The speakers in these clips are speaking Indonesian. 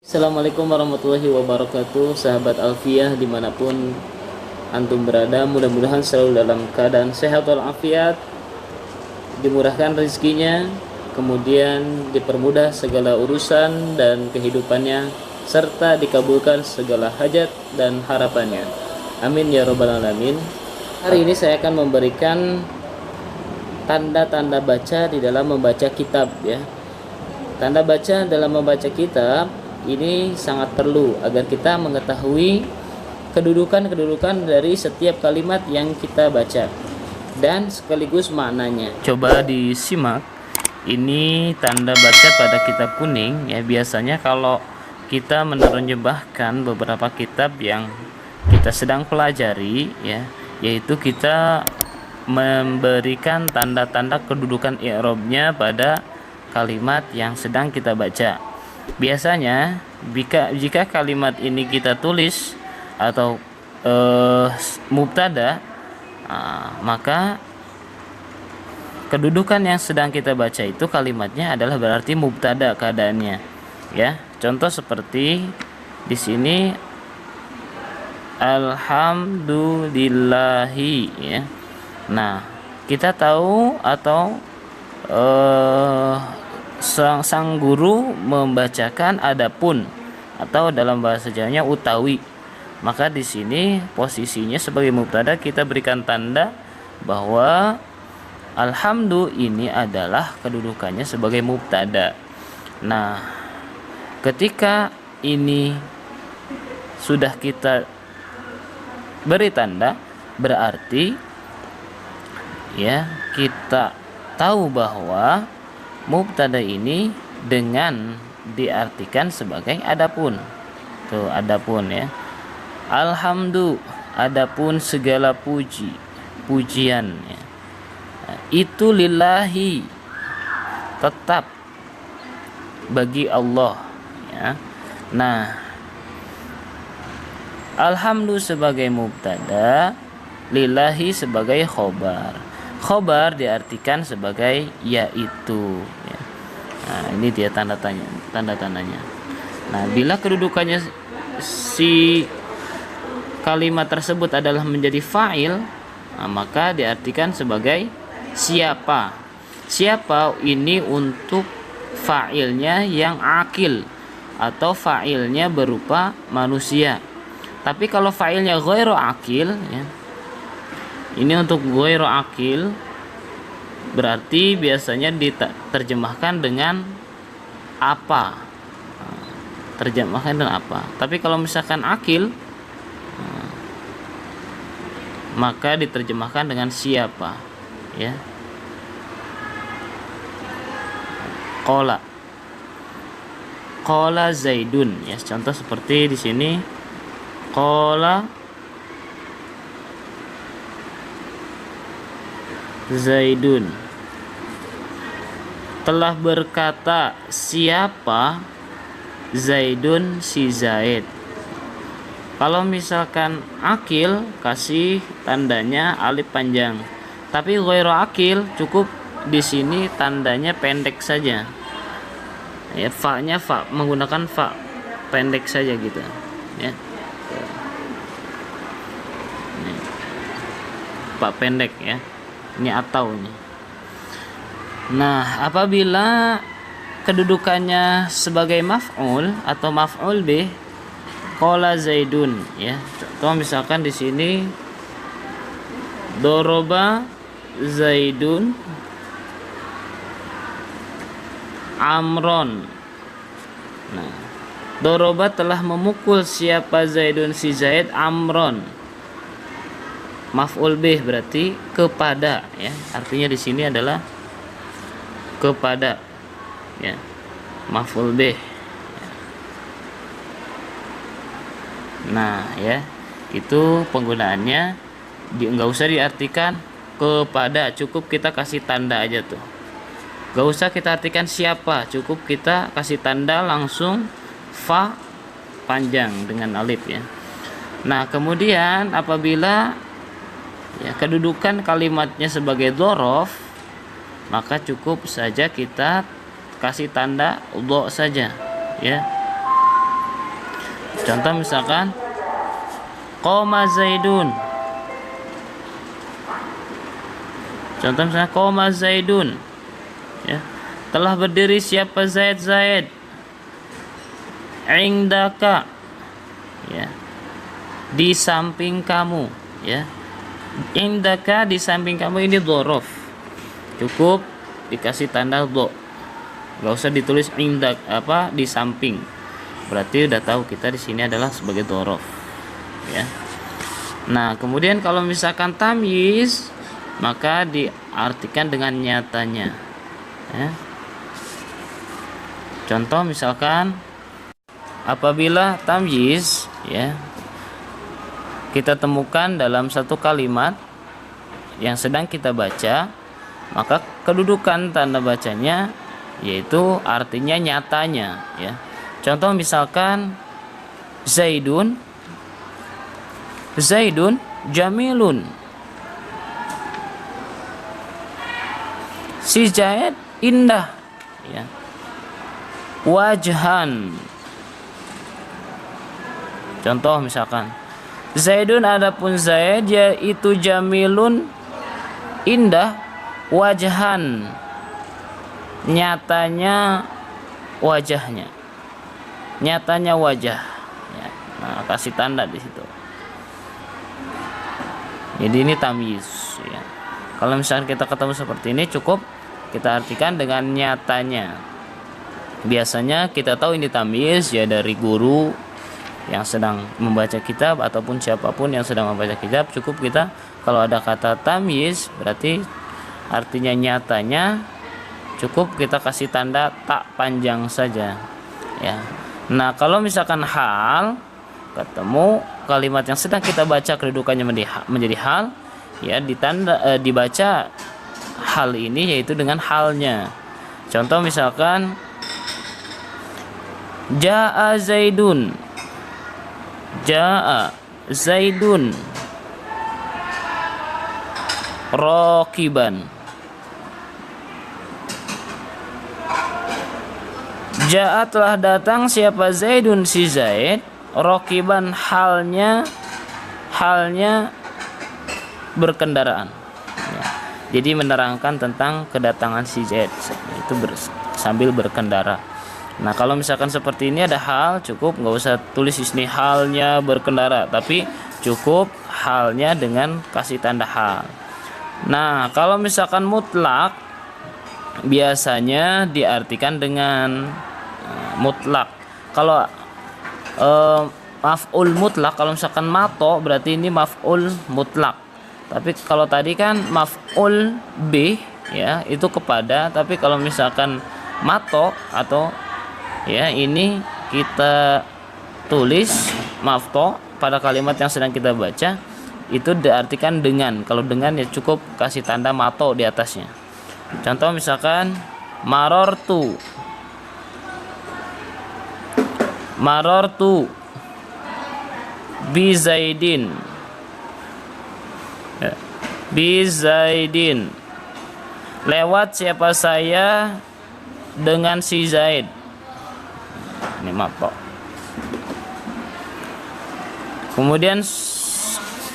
Assalamualaikum warahmatullahi wabarakatuh, sahabat Alfiyah dimanapun antum berada. Mudah-mudahan selalu dalam keadaan sehat walafiat, dimurahkan rezekinya, kemudian dipermudah segala urusan dan kehidupannya, serta dikabulkan segala hajat dan harapannya. Amin ya robbal alamin. Hari ini saya akan memberikan tanda-tanda baca di dalam membaca kitab ya. Tanda baca dalam membaca kitab ini sangat perlu agar kita mengetahui kedudukan-kedudukan dari setiap kalimat yang kita baca dan sekaligus maknanya. Coba disimak. Ini tanda baca pada kitab kuning ya. Biasanya kalau kita menerjemahkan beberapa kitab yang kita sedang pelajari ya, yaitu kita memberikan tanda-tanda kedudukan i'rabnya pada kalimat yang sedang kita baca. Biasanya jika kalimat ini kita tulis atau mubtada, maka kedudukan yang sedang kita baca itu kalimatnya adalah berarti mubtada keadaannya ya. Contoh seperti di sini alhamdulillahi ya. Nah, kita tahu atau sang guru membacakan adapun atau dalam bahasa Jawanya utawi. Maka di sini posisinya sebagai mubtada, kita berikan tanda bahwa alhamdu ini adalah kedudukannya sebagai mubtada. Nah, ketika ini sudah kita beri tanda, berarti ya kita tahu bahwa mubtada ini dengan diartikan sebagai adapun. Tuh, adapun ya. Alhamdu, adapun segala pujian ya. Itu lillahi, tetap bagi Allah ya. Nah, alhamdu sebagai mubtada, lillahi sebagai khobar. Khobar diartikan sebagai yaitu ya. Nah, ini dia tanda-tandanya. Nah, bila kedudukannya si kalimat tersebut adalah menjadi fa'il, nah, maka diartikan sebagai siapa. Siapa ini untuk fa'ilnya yang akil atau fa'ilnya berupa manusia. Tapi kalau fa'ilnya ghairu akil ya, ini untuk ghairu akil berarti biasanya diterjemahkan dengan apa. Terjemahkan dengan apa. Tapi kalau misalkan akil, maka diterjemahkan dengan siapa ya. Qala Zaidun ya. Contoh seperti di sini qala Zaidun, telah berkata siapa Zaidun si Zaid. Kalau misalkan akil kasih tandanya alif panjang, tapi ghairu akil cukup di sini tandanya pendek saja ya. Fa-nya menggunakan fa pendek saja gitu ya. Ini fa pendek ya. Ini atau ini. Nah, apabila kedudukannya sebagai maf'ul atau maf'ul bih, qala Zaidun ya. Contoh misalkan di sini doroba Zaidun Amron. Nah, doroba telah memukul siapa Zaidun si Zaid Amron. Maf'ul bih berarti kepada ya. Artinya di sini adalah kepada ya. Maf'ul bih. Nah, ya. Itu penggunaannya enggak usah diartikan kepada, cukup kita kasih tanda aja tuh. Enggak usah kita artikan siapa, cukup kita kasih tanda langsung fa panjang dengan alif ya. Nah, kemudian apabila ya, kedudukan kalimatnya sebagai dzaraf, maka cukup saja kita kasih tanda dha saja ya. Contoh misalkan qoma zaidun. Contoh misalnya qoma zaidun, ya, telah berdiri siapa Zaid. Indaka, ya, di samping kamu, ya. Indaka, di samping kamu, ini dzaraf, cukup dikasih tanda dho, nggak usah ditulis indak di samping, berarti udah tahu kita di sini adalah sebagai dzaraf, ya. Nah, kemudian kalau misalkan tamyiz, maka diartikan dengan nyatanya, ya. Contoh misalkan apabila tamyiz, ya, kita temukan dalam satu kalimat yang sedang kita baca, maka kedudukan tanda bacanya yaitu artinya nyatanya, ya. Contoh misalkan Zaidun jamilun. Si Zaid indah, ya. Wajhan. Contoh misalkan Zaidun, adapun Zaid yaitu jamilun, indah, wajhan, nyatanya wajahnya, nyatanya wajah, ya. Nah, kasih tanda di situ. Jadi ini tamyiz, ya. Kalau misalkan kita ketemu seperti ini, cukup kita artikan dengan nyatanya. Biasanya kita tahu ini tamyiz ya dari guru yang sedang membaca kitab ataupun siapapun yang sedang membaca kitab. Cukup kita kalau ada kata tamyiz berarti artinya nyatanya, cukup kita kasih tanda tak panjang saja, ya. Nah, kalau misalkan hal, ketemu kalimat yang sedang kita baca kedudukannya menjadi hal, ya, dibaca hal ini yaitu dengan halnya. Contoh misalkan jaa zaidun raqiban. Jaa, telah datang siapa Zaidun, si Zaid, raqiban, halnya berkendaraan, ya. Jadi menerangkan tentang kedatangan si Zaid itu sambil berkendara. Nah, kalau misalkan seperti ini ada hal, cukup nggak usah tulis di sini halnya berkendara, tapi cukup halnya dengan kasih tanda hal. Nah, kalau misalkan mutlak biasanya diartikan dengan mutlak. Kalau maf'ul mutlak, kalau misalkan mato berarti ini maf'ul mutlak. Tapi kalau tadi kan maf'ul bih, ya, itu kepada. Tapi kalau misalkan mato atau, ya, ini kita tulis mafto pada kalimat yang sedang kita baca, itu diartikan dengan. Kalau dengan, ya cukup kasih tanda mato di atasnya. Contoh misalkan marortu bi Zaidin, ya, bi Zaidin, lewat siapa saya dengan si Zaid. Ini mato. Kemudian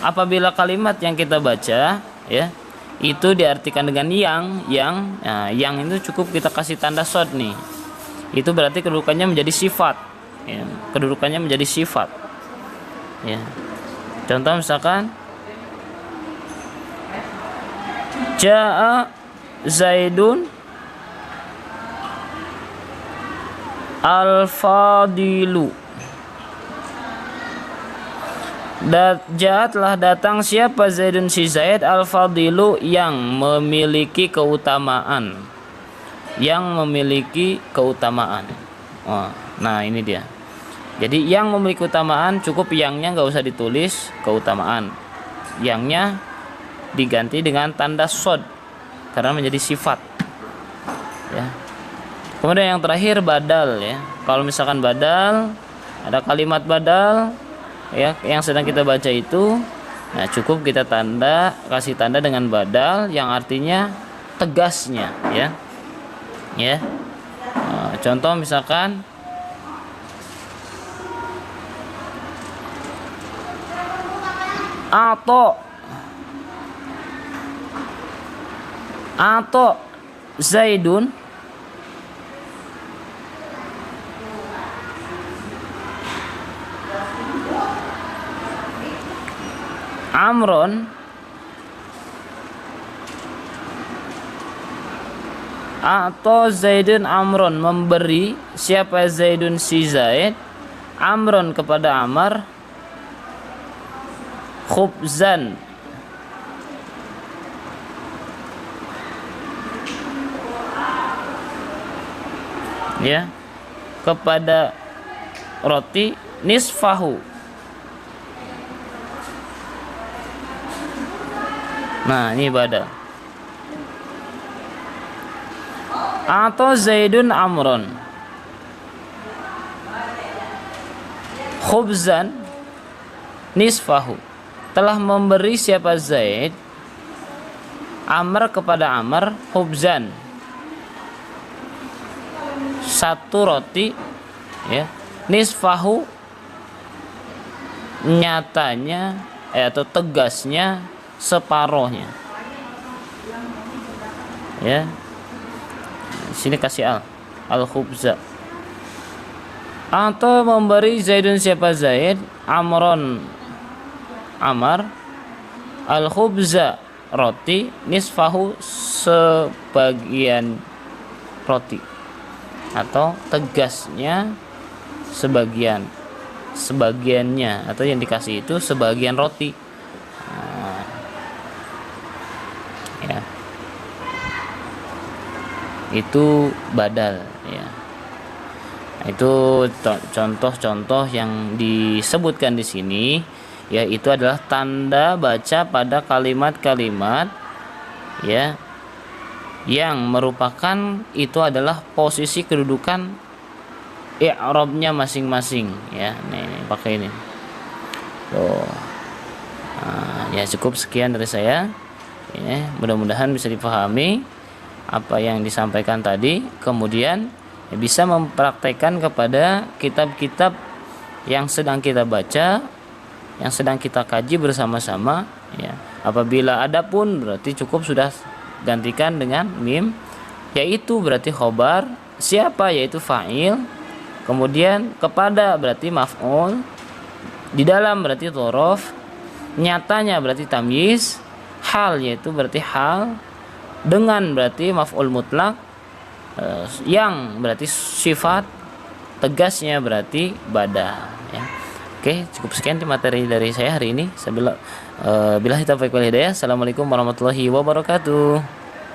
apabila kalimat yang kita baca, ya, itu diartikan dengan yang, nah, yang itu cukup kita kasih tanda shod nih. Itu berarti kedudukannya menjadi sifat, ya, kedudukannya menjadi sifat, ya. Contoh misalkan jaa Zaidun al-fadilu. Telah datang siapa Zaidun, si Zaid, al-fadilu, yang memiliki keutamaan, Oh, nah ini dia. Jadi yang memiliki keutamaan, cukup yangnya nggak usah ditulis keutamaan, yangnya diganti dengan tanda shod karena menjadi sifat, ya. Kemudian yang terakhir badal, ya. Kalau misalkan badal, ada kalimat badal, ya, yang sedang kita baca itu, nah cukup kita kasih tanda dengan badal yang artinya tegasnya, ya. Contoh misalkan atau Zaidun Amron atau Zaidun Amron memberi siapa Zaidun si Zaid Amron kepada Amr khubzan ya kepada roti nisfahu. Nah ini badal. Atau Zaidun Amron khubzan nisfahu, telah memberi siapa Zaid Amr kepada Amr khubzan satu roti ya nisfahu nyatanya atau tegasnya separohnya ya. Sini kasih al khubza. Atau memberi Zaidun siapa Zaid Amron Amr al khubza roti nisfahu sebagian roti atau tegasnya sebagiannya atau yang dikasih itu sebagian roti. Nah, ya itu badal ya. Itu contoh-contoh yang disebutkan di sini, yaitu adalah tanda baca pada kalimat-kalimat ya yang merupakan itu adalah posisi kedudukan i'rabnya masing-masing ya. Nih pakai ini tuh. Nah, ya cukup sekian dari saya ya, mudah-mudahan bisa dipahami apa yang disampaikan tadi, kemudian ya, bisa mempraktekkan kepada kitab-kitab yang sedang kita baca, yang sedang kita kaji bersama-sama ya. Apabila ada pun berarti cukup sudah gantikan dengan mim, yaitu berarti khobar, siapa yaitu fa'il, kemudian kepada berarti maf'ul, di dalam berarti dhorof, nyatanya berarti tamyiz, hal yaitu berarti hal, dengan berarti maf'ul mutlak, yang berarti sifat, tegasnya berarti bada ya. Oke, cukup sekian materi dari saya hari ini. Billahi taufiq wal hidayah. Assalamualaikum warahmatullahi wabarakatuh.